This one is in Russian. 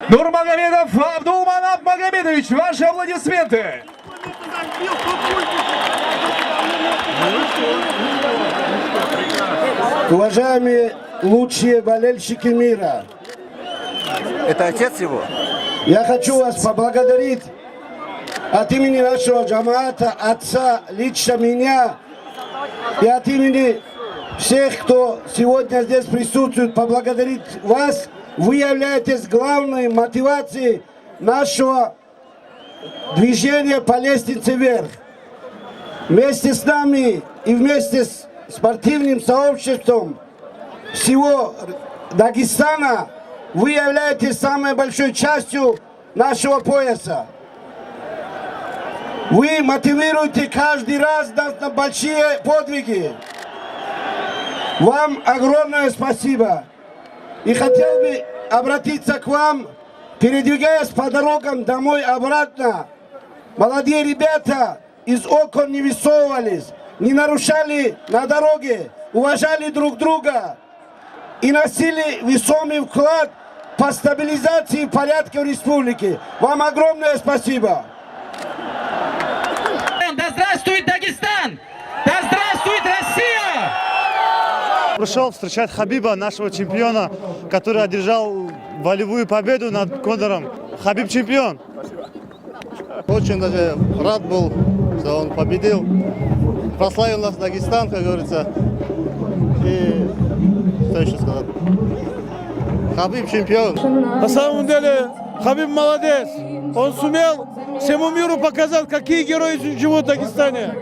Нурмагомедов Абдулманап Магомедович, ваши аплодисменты. Уважаемые лучшие болельщики мира, Это отец его? я хочу вас поблагодарить от имени нашего джамаата, отца, лично меня и от имени всех, кто сегодня здесь присутствует, поблагодарить вас. Вы являетесь главной мотивацией нашего движения по лестнице вверх. Вместе с нами и вместе с спортивным сообществом всего Дагестана вы являетесь самой большой частью нашего пояса. Вы мотивируете каждый раз нас на большие подвиги. Вам огромное спасибо. И хотел бы обратиться к вам, передвигаясь по дорогам домой обратно. Молодые ребята из окон не высовывались, не нарушали на дороге, уважали друг друга и носили весомый вклад по стабилизации порядка в республике. Вам огромное спасибо. Да здравствует Дагестан! Да здравствует Россия! Пришел встречать Хабиба, нашего чемпиона, который одержал волевую победу над Конором. Хабиб чемпион. Очень даже рад был, что он победил. Прославил нас Дагестан, как говорится. И что еще сказать? Хабиб чемпион. На самом деле Хабиб молодец. Он сумел всему миру показать, какие герои живут в Дагестане.